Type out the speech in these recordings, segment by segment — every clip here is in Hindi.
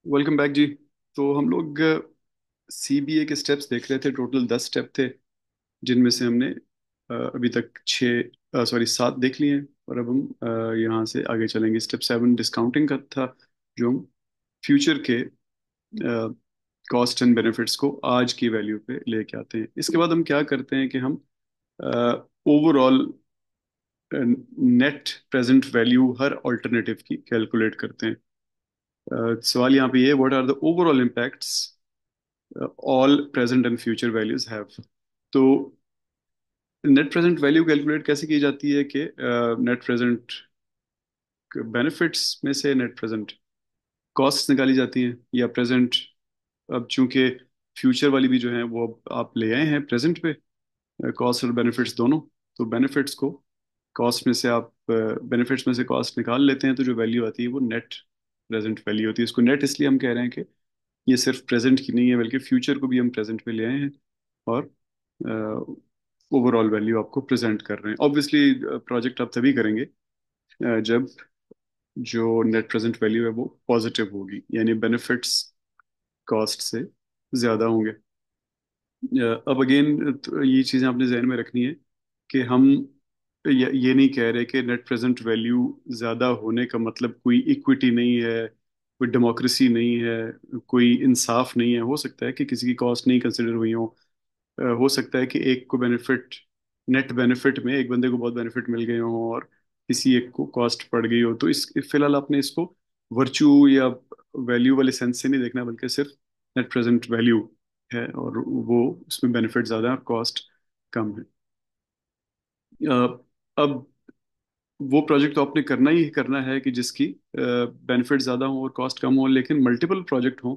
वेलकम बैक जी। तो हम लोग सीबीए के स्टेप्स देख रहे थे। टोटल 10 स्टेप थे, जिनमें से हमने अभी तक 7 देख लिए हैं। और अब हम यहाँ से आगे चलेंगे। स्टेप 7 डिस्काउंटिंग का था, जो हम फ्यूचर के कॉस्ट एंड बेनिफिट्स को आज की वैल्यू पे लेके आते हैं। इसके बाद हम क्या करते हैं कि हम ओवरऑल नेट प्रेजेंट वैल्यू हर ऑल्टरनेटिव की कैलकुलेट करते हैं। सवाल यहाँ पे ये, what are the overall impacts all present and future values have. तो नेट प्रेजेंट वैल्यू कैलकुलेट कैसे की जाती है कि नेट प्रेजेंट बेनिफिट्स में से नेट प्रेजेंट कॉस्ट निकाली जाती हैं या प्रेजेंट। अब चूंकि फ्यूचर वाली भी जो है वो अब आप ले आए हैं प्रेजेंट पे, कॉस्ट और बेनिफिट्स दोनों। तो बेनिफिट्स को कॉस्ट में से आप बेनिफिट्स में से कॉस्ट निकाल लेते हैं, तो जो वैल्यू आती है वो नेट प्रेजेंट वैल्यू होती है। इसको नेट इसलिए हम कह रहे हैं कि ये सिर्फ प्रेजेंट की नहीं है, बल्कि फ्यूचर को भी हम प्रेजेंट में ले आए हैं और ओवरऑल वैल्यू आपको प्रेजेंट कर रहे हैं। ऑब्वियसली प्रोजेक्ट आप तभी करेंगे जब जो नेट प्रेजेंट वैल्यू है वो पॉजिटिव होगी, यानी बेनिफिट्स कॉस्ट से ज़्यादा होंगे। अब अगेन तो ये चीज़ें आपने जहन में रखनी है कि हम ये नहीं कह रहे कि नेट प्रेजेंट वैल्यू ज़्यादा होने का मतलब कोई इक्विटी नहीं है, कोई डेमोक्रेसी नहीं है, कोई इंसाफ नहीं है। हो सकता है कि किसी की कॉस्ट नहीं कंसिडर हुई हो। हो सकता है कि एक को बेनिफिट, नेट बेनिफिट में एक बंदे को बहुत बेनिफिट मिल गए हो और किसी एक को कॉस्ट पड़ गई हो। तो इस फिलहाल आपने इसको वर्च्यू या वैल्यू वाले सेंस से नहीं देखना, बल्कि सिर्फ नेट प्रेजेंट वैल्यू है और वो उसमें बेनिफिट ज़्यादा है और कॉस्ट कम है। अब वो प्रोजेक्ट तो आपने करना ही करना है कि जिसकी बेनिफिट ज़्यादा हो और कॉस्ट कम हो। लेकिन मल्टीपल प्रोजेक्ट हो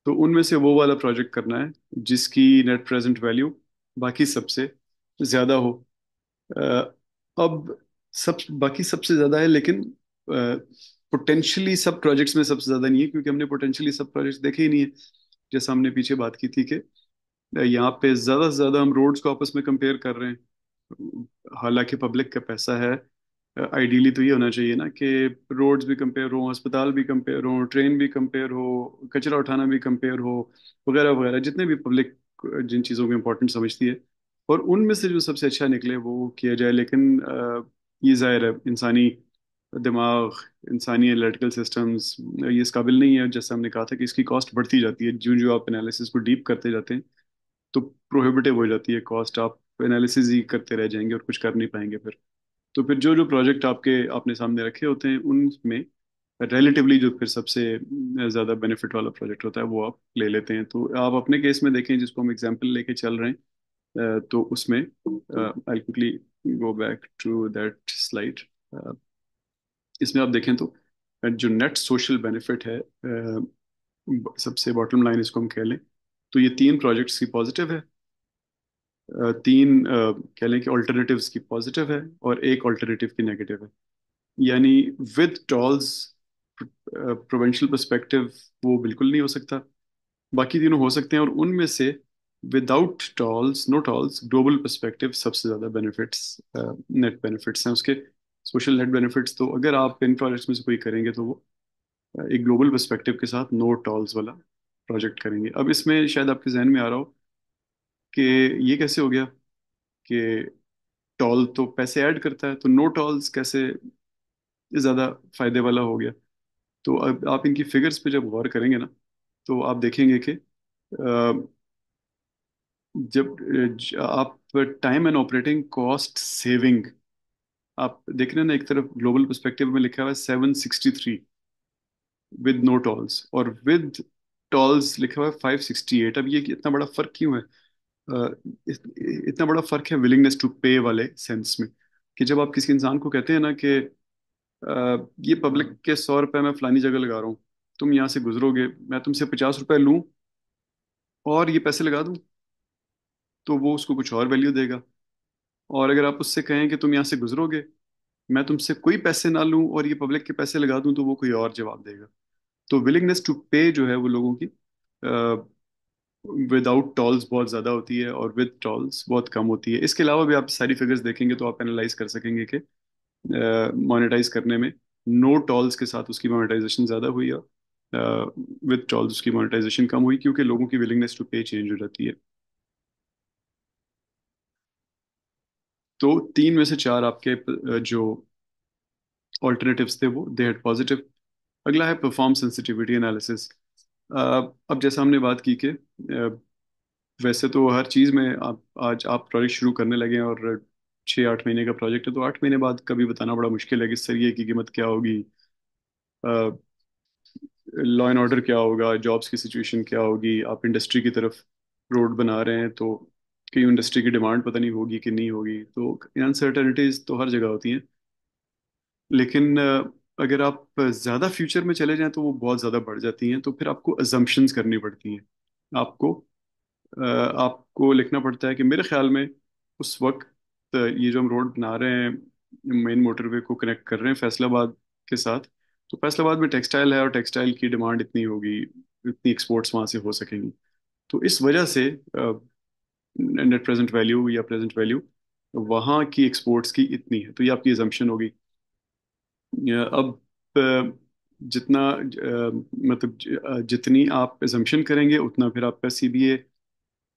तो उनमें से वो वाला प्रोजेक्ट करना है जिसकी नेट प्रेजेंट वैल्यू बाकी सबसे ज़्यादा हो। अ, अब सब बाकी सबसे ज़्यादा है, लेकिन पोटेंशियली सब प्रोजेक्ट्स में सबसे ज़्यादा नहीं है, क्योंकि हमने पोटेंशियली सब प्रोजेक्ट्स देखे ही नहीं है। जैसा हमने पीछे बात की थी कि यहाँ पे ज़्यादा से ज़्यादा हम रोड्स को आपस में कंपेयर कर रहे हैं, हालांकि पब्लिक का पैसा है। आइडियली तो ये होना चाहिए ना कि रोड्स भी कंपेयर हो, अस्पताल भी कंपेयर हो, ट्रेन भी कंपेयर हो, कचरा उठाना भी कंपेयर हो, वगैरह वगैरह, जितने भी पब्लिक जिन चीज़ों को इम्पोर्टेंट समझती है, और उनमें से जो सबसे अच्छा निकले वो किया जाए। लेकिन ये जाहिर है, इंसानी दिमाग, इंसानी एनालिटिकल सिस्टम्स ये इस काबिल नहीं है। जैसे हमने कहा था कि इसकी कॉस्ट बढ़ती जाती है जो जो आप एनालिसिस को डीप करते जाते हैं, तो प्रोहिबिटिव हो जाती है कॉस्ट। आप एनालिसिस ही करते रह जाएंगे और कुछ कर नहीं पाएंगे फिर। तो फिर जो जो प्रोजेक्ट आपके आपने सामने रखे होते हैं उनमें रिलेटिवली जो फिर सबसे ज़्यादा बेनिफिट वाला प्रोजेक्ट होता है वो आप ले लेते हैं। तो आप अपने केस में देखें, जिसको हम एग्जांपल लेके चल रहे हैं, तो उसमें I quickly go back to that slide. इसमें आप देखें तो जो नेट सोशल बेनिफिट है, सबसे बॉटम लाइन इसको हम कह लें, तो ये 3 प्रोजेक्ट्स की पॉजिटिव है। तीन कह लें कि ऑल्टरनेटिव्स की पॉजिटिव है और एक ऑल्टरनेटिव की नेगेटिव है। यानी विद टॉल्स प्रोविंशियल पर्सपेक्टिव वो बिल्कुल नहीं हो सकता। बाकी तीनों हो सकते हैं, और उनमें से without tolls, no tolls, global perspective सबसे ज़्यादा बेनिफिट्स, नेट बेनिफिट्स हैं उसके। सोशल नेट बेनिफिट्स तो अगर आप इन प्रोजेक्ट्स में से कोई करेंगे तो वो एक ग्लोबल पर्सपेक्टिव के साथ नो टॉल्स वाला प्रोजेक्ट करेंगे। अब इसमें शायद आपके जहन में आ रहा हो कि ये कैसे हो गया कि टॉल तो पैसे ऐड करता है, तो नो टॉल्स कैसे ज़्यादा फायदे वाला हो गया। तो अब आप इनकी फिगर्स पे जब गौर करेंगे ना, तो आप देखेंगे कि जब आप time and operating cost saving आप देख रहे हैं ना, एक तरफ ग्लोबल पर्सपेक्टिव में लिखा हुआ है 763 विद नो टॉल्स, और विद टॉल्स लिखा हुआ है 568। अब ये इतना बड़ा फर्क क्यों है? अ, इतना बड़ा फर्क है विलिंगनेस टू पे वाले सेंस में, कि जब आप किसी इंसान को कहते हैं ना कि ये पब्लिक के 100 रुपए मैं फलानी जगह लगा रहा हूँ, तुम यहाँ से गुजरोगे, मैं तुमसे 50 रुपए लूँ और ये पैसे लगा दूँ, तो वो उसको कुछ और वैल्यू देगा। और अगर आप उससे कहें कि तुम यहाँ से गुजरोगे, मैं तुमसे कोई पैसे ना लूं और ये पब्लिक के पैसे लगा दूं, तो वो कोई और जवाब देगा। तो विलिंगनेस टू पे जो है वो लोगों की विदाउट टॉल्स बहुत ज़्यादा होती है और विद टॉल्स बहुत कम होती है। इसके अलावा भी आप सारी फिगर्स देखेंगे तो आप एनालाइज कर सकेंगे कि मोनेटाइज करने में नो टॉल्स के साथ उसकी मोनेटाइजेशन ज़्यादा हुई है, विद ट्रॉल्स उसकी मोनेटाइजेशन कम हुई क्योंकि लोगों की विलिंगनेस टू पे चेंज हो जाती है। तो तीन में से चार आपके जो ऑल्टरनेटिव्स थे वो दे हैड पॉजिटिव। अगला है परफॉर्म सेंसिटिविटी एनालिसिस। अब जैसा हमने बात की कि वैसे तो हर चीज़ में आप आज आप प्रोजेक्ट शुरू करने लगे हैं और 6-8 महीने का प्रोजेक्ट है तो 8 महीने बाद कभी बताना बड़ा मुश्किल है कि सर ये की कीमत क्या होगी, लॉ एंड ऑर्डर क्या होगा, जॉब्स की सिचुएशन क्या होगी। आप इंडस्ट्री की तरफ रोड बना रहे हैं तो कहीं इंडस्ट्री की डिमांड पता नहीं होगी कि नहीं होगी, तो अनसर्टेनिटीज तो हर जगह होती हैं। लेकिन अगर आप ज़्यादा फ्यूचर में चले जाएं तो वो बहुत ज़्यादा बढ़ जाती हैं, तो फिर आपको अजम्पशंस करनी पड़ती हैं। आपको आपको लिखना पड़ता है कि मेरे ख्याल में उस वक्त ये जो हम रोड बना रहे हैं, मेन मोटरवे को कनेक्ट कर रहे हैं फैसलाबाद के साथ, तो फैसलाबाद में टेक्सटाइल है और टेक्सटाइल की डिमांड इतनी होगी, इतनी एक्सपोर्ट्स वहाँ से हो सकेंगी। तो इस वजह से नेट प्रेजेंट वैल्यू या प्रेजेंट वैल्यू वहाँ की एक्सपोर्ट्स की इतनी है, तो ये आपकी एजम्पशन होगी। अब जितना मतलब जितनी आप एजम्पशन करेंगे उतना फिर आपका सीबीए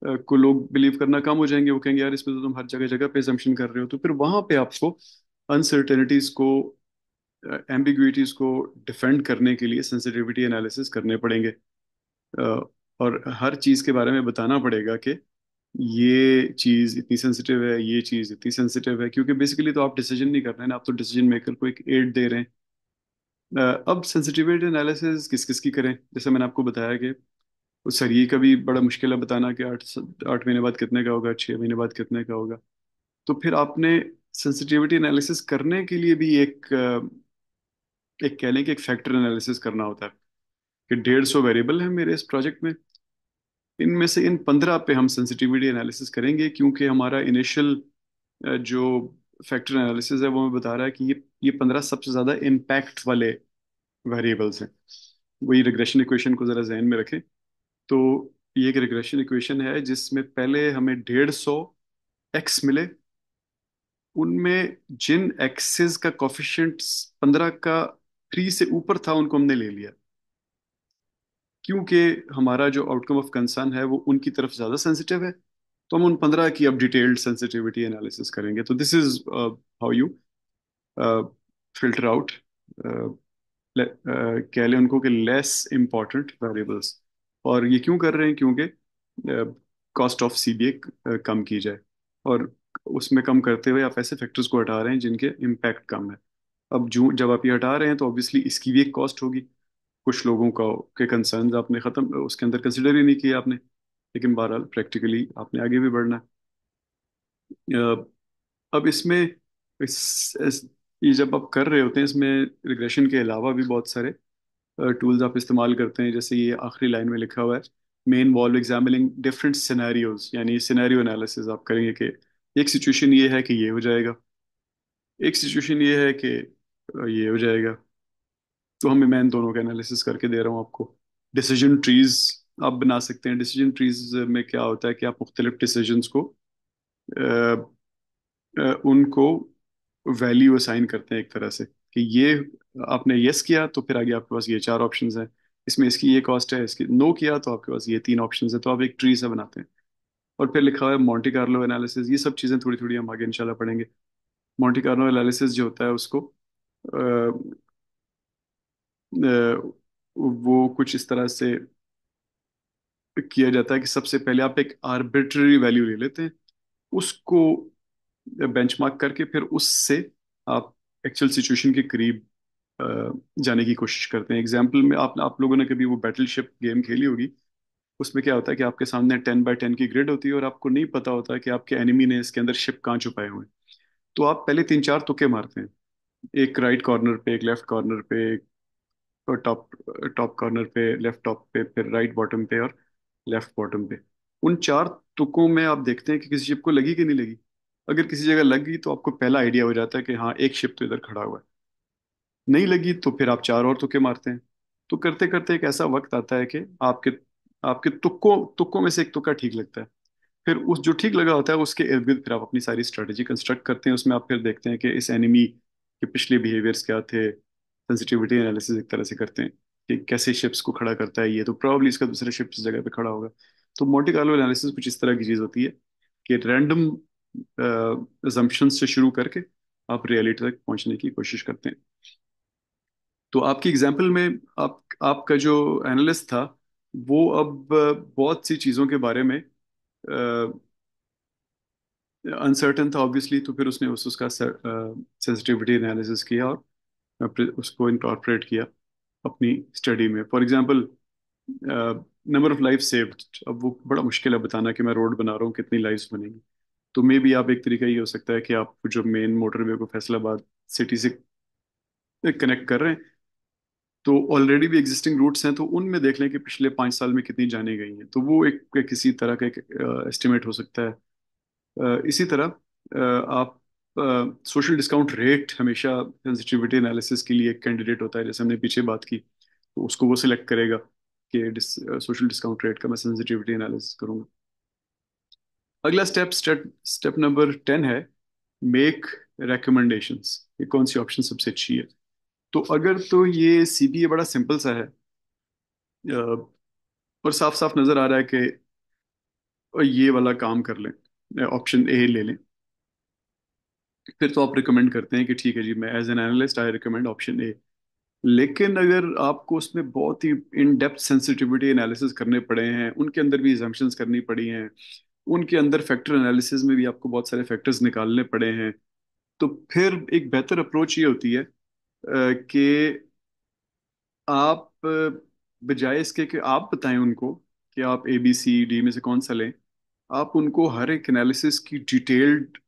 को लोग बिलीव करना कम हो जाएंगे। वो कहेंगे यार इसमें तो तुम हर जगह जगह पे assumption कर रहे हो, तो फिर वहां पे आपको अनसर्टेनिटीज को, एम्बिग्विटीज को डिफेंड करने के लिए सेंसिटिविटी एनालिसिस करने पड़ेंगे। अ, और हर चीज के बारे में बताना पड़ेगा कि ये चीज इतनी सेंसिटिव है, ये चीज इतनी सेंसिटिव है, क्योंकि बेसिकली तो आप डिसीजन नहीं कर रहे हैं ना, आप तो डिसीजन मेकर को एक एड दे रहे हैं। अब सेंसिटिविटी एनालिसिस किस किस की करें, जैसे मैंने आपको बताया कि सर ये कभी बड़ा मुश्किल है बताना कि 8 महीने बाद कितने का होगा, 6 महीने बाद कितने का होगा। तो फिर आपने सेंसिटिविटी एनालिसिस करने के लिए भी एक कह लें कि एक फैक्टर एनालिसिस करना होता है कि 150 वेरिएबल है मेरे इस प्रोजेक्ट में, इनमें से इन 15 पे हम सेंसिटिविटी एनालिसिस करेंगे, क्योंकि हमारा इनिशियल जो फैक्टर एनालिसिस है वो हमें बता रहा है कि ये 15 सबसे ज्यादा इम्पैक्ट वाले वेरिएबल्स हैं। वही रिग्रेशन इक्वेशन को जरा जहन में रखें। तो ये एक रिग्रेशन इक्वेशन है जिसमें पहले हमें 150 एक्स मिले, उनमें जिन एक्सेस का कोफिशिएंट 15 का 3 से ऊपर था उनको हमने ले लिया, क्योंकि हमारा जो आउटकम ऑफ कंसर्न है वो उनकी तरफ ज्यादा सेंसिटिव है। तो हम उन 15 की अब डिटेल्ड सेंसिटिविटी एनालिसिस करेंगे। तो this is how you filter out, कह लें उनको कि लेस इम्पॉर्टेंट वेरिएबल्स। और ये क्यों कर रहे हैं, क्योंकि कॉस्ट ऑफ सीबीए कम की जाए, और उसमें कम करते हुए आप ऐसे फैक्टर्स को हटा रहे हैं जिनके इम्पैक्ट कम है। अब जो जब आप ये हटा रहे हैं तो ऑब्वियसली इसकी भी एक कॉस्ट होगी। कुछ लोगों का के कंसर्न्स आपने खत्म उसके अंदर कंसिडर ही नहीं किया आपने, लेकिन बहरहाल प्रैक्टिकली आपने आगे भी बढ़ना है। अब इसमें ये जब आप कर रहे होते हैं इसमें रिग्रेशन के अलावा भी बहुत सारे टूल्स आप इस्तेमाल करते हैं, जैसे ये आखिरी लाइन में लिखा हुआ है, मे इन्वॉल्व एग्जामिनिंग डिफरेंट सिनेरियोज, यानी सिनेरियो एनालिसिस आप करेंगे कि एक सिचुएशन ये है कि ये हो जाएगा, एक सिचुएशन ये है कि ये हो जाएगा। तो मैं इन दोनों का एनालिसिस करके दे रहा हूँ आपको। डिसीजन ट्रीज आप बना सकते हैं। डिसीजन ट्रीज में क्या होता है कि आप मुख्तलिफ डिसीजंस को उनको वैल्यू असाइन करते हैं एक तरह से, कि ये आपने यस किया तो फिर आगे आपके पास ये चार ऑप्शंस हैं, इसमें इसकी ये कॉस्ट है, इसकी नो किया तो आपके पास ये तीन ऑप्शंस हैं, तो आप एक ट्री से बनाते हैं। और फिर लिखा हुआ है मॉन्टे कार्लो एनालिसिस। ये सब चीज़ें थोड़ी थोड़ी हम आगे इंशाल्लाह पढ़ेंगे। मॉन्टे कार्लो एनालिसिस जो होता है उसको वो कुछ इस तरह से किया जाता है कि सबसे पहले आप एक आर्बिट्ररी वैल्यू ले लेते हैं, उसको बेंचमार्क करके फिर उससे आप एक्चुअल सिचुएशन के करीब जाने की कोशिश करते हैं। एग्जाम्पल में आप लोगों ने कभी वो बैटलशिप गेम खेली होगी, उसमें क्या होता है कि आपके सामने 10 बाय 10 की ग्रिड होती है और आपको नहीं पता होता कि आपके एनिमी ने इसके अंदर शिप कहाँ छुपाए हुए हैं। तो आप पहले 3-4 तुक्के मारते हैं, एक राइट कॉर्नर पे, एक लेफ्ट कॉर्नर पे, और टॉप टॉप कॉर्नर पे, लेफ्ट टॉप पे, फिर राइट बॉटम पे और लेफ्ट बॉटम पे। उन चार तुक्कों में आप देखते हैं कि किसी शिप को लगी कि नहीं लगी। अगर किसी जगह लग गई तो आपको पहला आइडिया हो जाता है कि हाँ एक शिप तो इधर खड़ा हुआ है। नहीं लगी तो फिर आप चार और तुक्के मारते हैं। तो करते करते एक ऐसा वक्त आता है कि आपके आपके तुक्कों तुक्कों में से एक तुक्का ठीक लगता है। फिर उस जो ठीक लगा होता है उसके इर्द गिर्द फिर आप अपनी सारी स्ट्रेटेजी कंस्ट्रक्ट करते हैं। उसमें आप फिर देखते हैं कि इस एनिमी के पिछले बिहेवियर्स क्या थे, सेंसिटिविटी एनालिसिस एक तरह से करते हैं। कि कैसे शिप्स को खड़ा करता है, ये तो प्रॉब्ली इसका दूसरे शिप इस जगह पे खड़ा होगा। तो मोंटे कार्लो एनालिसिस कुछ इस तरह की चीज होती है कि रैंडम अजम्पशंस से शुरू करके आप रियलिटी तक पहुंचने की कोशिश करते हैं। तो आपकी एग्जाम्पल में आपका जो एनालिस्ट था वो अब बहुत सी चीज़ों के बारे में अनसर्टेन था ऑब्वियसली, तो फिर उसने उसका सेंसिटिविटी एनालिसिस किया और फिर उसको इनकॉर्पोरेट किया अपनी स्टडी में। For example number of life saved, अब वो बड़ा मुश्किल है बताना कि मैं रोड बना रहा हूँ कितनी लाइफ्स बनेंगी। तो मे बी आप एक तरीका ये हो सकता है कि आप जो मेन मोटरवे को फैसलाबाद सिटी से कनेक्ट कर रहे हैं, तो ऑलरेडी भी एग्जिस्टिंग रूट्स हैं, तो उनमें देख लें कि पिछले 5 साल में कितनी जाने गई हैं, तो वो एक किसी तरह का एक एस्टिमेट हो सकता है। इसी तरह आप सोशल डिस्काउंट रेट हमेशा सेंसिटिविटी एनालिसिस के लिए एक कैंडिडेट होता है, जैसे हमने पीछे बात की, तो उसको वो सिलेक्ट करेगा कि सोशल डिस्काउंट रेट का मैं सेंसिटिविटी एनालिसिस करूंगा। अगला स्टेप स्टेप स्टेप नंबर 10 है मेक recommendations, ये कौन सी ऑप्शन सबसे अच्छी है। तो अगर तो ये सीबीए बड़ा सिंपल सा है और साफ साफ नजर आ रहा है कि ये वाला काम कर लें, ऑप्शन ए ले लें, फिर तो आप रिकमेंड करते हैं कि ठीक है जी, मैं as an analyst I recommend option A. लेकिन अगर आपको उसमें बहुत ही इन डेप्थ सेंसिटिविटी एनालिसिस करने पड़े हैं, उनके अंदर भी assumptions करनी पड़ी हैं, उनके अंदर फैक्टर एनालिसिस में भी आपको बहुत सारे फैक्टर्स निकालने पड़े हैं, तो फिर एक बेहतर अप्रोच ये होती है कि आप बजाय इसके कि आप बताएं उनको कि आप ए बी सी डी में से कौन सा लें, आप उनको हर एक एनालिसिस की डिटेल्ड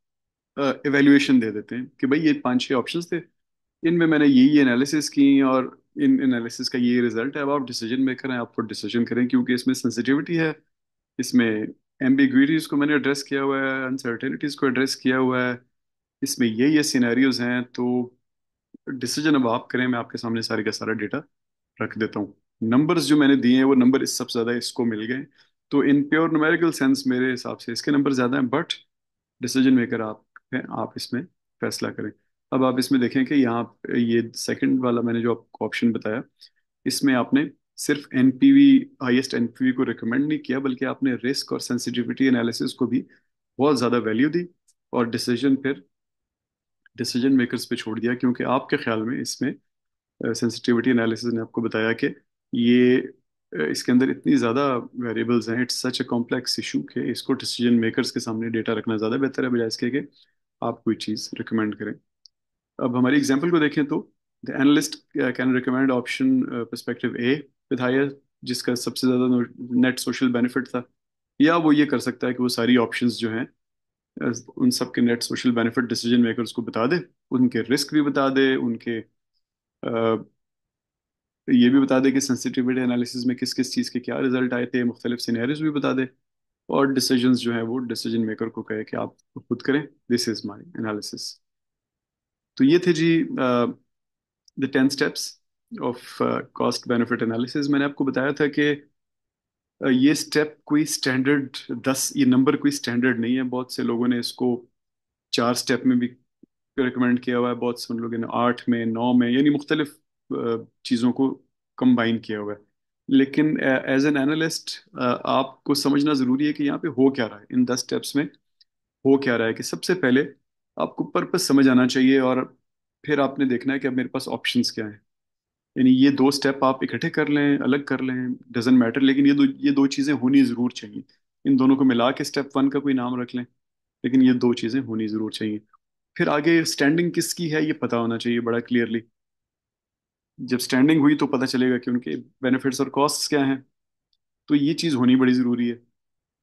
एवेल्युएशन दे देते हैं कि भाई ये 5-6 ऑप्शंस थे, इनमें मैंने ये एनालिसिस की और इन एनालिसिस का ये रिजल्ट है, अब आप डिसीजन मेकर हैं, आपको डिसीजन करें, क्योंकि इसमें सेंसिटिविटी है, इसमें एम्बिग्विटीज को मैंने एड्रेस किया हुआ है, अनसर्टेनिटीज को एड्रेस किया हुआ है, इसमें ये सिनेरियोज हैं, तो डिसीजन अब आप करें, मैं आपके सामने सारे का सारा डेटा रख देता हूँ। नंबर्स जो मैंने दिए हैं वो नंबर इस सबसे ज्यादा इसको मिल गए, तो इन प्योर न्यूमेरिकल सेंस मेरे हिसाब से इसके नंबर ज्यादा हैं, बट डिसीजन मेकर आप हैं, आप इसमें फैसला करें। अब आप इसमें देखें कि यहाँ ये सेकंड वाला मैंने जो आपको ऑप्शन बताया, इसमें आपने सिर्फ एनपीवी, हाईएस्ट एनपीवी को रिकमेंड नहीं किया, बल्कि आपने रिस्क और सेंसिटिविटी एनालिसिस को भी बहुत ज़्यादा वैल्यू दी, और डिसीजन फिर डिसीजन मेकर्स पे छोड़ दिया, क्योंकि आपके ख्याल में इसमें सेंसिटिविटी एनालिसिस ने आपको बताया कि ये इसके अंदर इतनी ज़्यादा वेरिएबल्स हैं, it's such a complex issue कि इसको डिसीजन मेकर्स के सामने डेटा रखना ज़्यादा बेहतर है, बजाय इसके कि आप कोई चीज़ रिकमेंड करें। अब हमारी एग्जांपल को देखें तो the analyst can recommend option perspective A with higher, जिसका सबसे ज़्यादा नेट सोशल बेनिफिट था, या वो ये कर सकता है कि वो सारी ऑप्शंस जो हैं उन सब के net social benefit decision makers को बता दे, उनके रिस्क भी बता दे, उनके ये भी बता दे कि सेंसिटिविटी एनालिसिस में किस किस चीज़ के क्या रिजल्ट आए थे, मुख्तलिफ सिनेरियोज भी बता दे, और डिसीजंस जो है वो डिसीजन मेकर को कहे कि आप खुद करें, दिस इज माय एनालिसिस। तो ये थे जी the 10 steps of cost benefit analysis. मैंने आपको बताया था कि ये स्टेप कोई स्टैंडर्ड 10, ये नंबर कोई स्टैंडर्ड नहीं है, बहुत से लोगों ने इसको 4 स्टेप में भी रिकमेंड किया हुआ है, बहुत से लोगों ने 8 में, 9 में, यानी मुख्तलिफ चीज़ों को कंबाइन किया हुआ है। लेकिन एज एन एनालिस्ट आपको समझना ज़रूरी है कि यहाँ पे हो क्या रहा है, इन 10 स्टेप्स में हो क्या रहा है, कि सबसे पहले आपको पर्पस समझ आना चाहिए, और फिर आपने देखना है कि अब मेरे पास ऑप्शंस क्या हैं। यानी ये 2 स्टेप आप इकट्ठे कर लें, अलग कर लें, डजेंट मैटर, लेकिन ये दो चीज़ें होनी ज़रूर चाहिए। इन दोनों को मिला के स्टेप 1 का कोई नाम रख लें, लेकिन ये 2 चीज़ें होनी ज़रूर चाहिए। फिर आगे स्टैंडिंग किसकी है ये पता होना चाहिए बड़ा क्लियरली। जब स्टैंडिंग हुई तो पता चलेगा कि उनके बेनिफिट्स और कॉस्ट्स क्या हैं, तो ये चीज़ होनी बड़ी ज़रूरी है।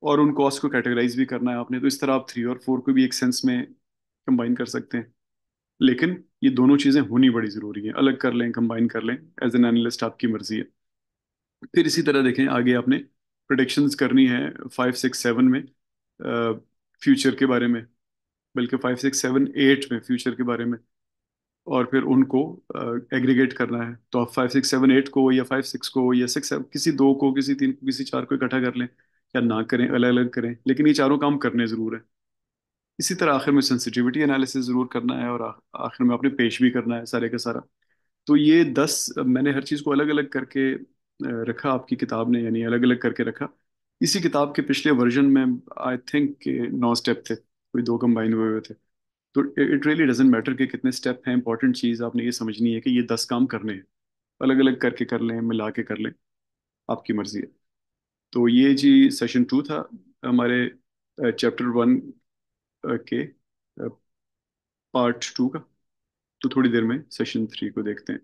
और उन कॉस्ट को कैटेगराइज भी करना है आपने, तो इस तरह आप 3 और 4 को भी एक सेंस में कंबाइन कर सकते हैं। लेकिन ये दोनों चीज़ें होनी बड़ी ज़रूरी हैं, अलग कर लें कंबाइन कर लें, एज एन एनालिस्ट आपकी मर्जी है। फिर इसी तरह देखें आगे आपने प्रोडिक्शंस करनी है 5, 6, 7 में फ्यूचर के बारे में, बल्कि 5, 6, 7, 8 में फ्यूचर के बारे में, और फिर उनको एग्रीगेट करना है। तो आप 5, 6, 7, 8 को, या 5, 6 को, या 6, किसी 2 को, किसी 3 को, किसी 4 को इकट्ठा कर लें, या ना करें, अलग अलग करें, लेकिन ये चारों काम करने जरूर है। इसी तरह आखिर में सेंसिटिविटी एनालिसिस जरूर करना है, और आखिर में आपने पेश भी करना है सारे का सारा। तो ये 10 मैंने हर चीज़ को अलग अलग करके रखा आपकी किताब ने, यानी अलग अलग करके रखा। इसी किताब के पिछले वर्जन में आई थिंक 9 स्टेप थे, कोई दो कंबाइन हुए हुए थे। तो इट रियली डजेंट मैटर कि कितने स्टेप हैं, इंपॉर्टेंट चीज़ आपने ये समझनी है कि ये 10 काम करने हैं। अलग अलग करके कर लें, मिला के कर लें, आपकी मर्जी है। तो ये जी सेशन 2 था हमारे चैप्टर 1 के पार्ट 2 का। तो थोड़ी देर में सेशन 3 को देखते हैं।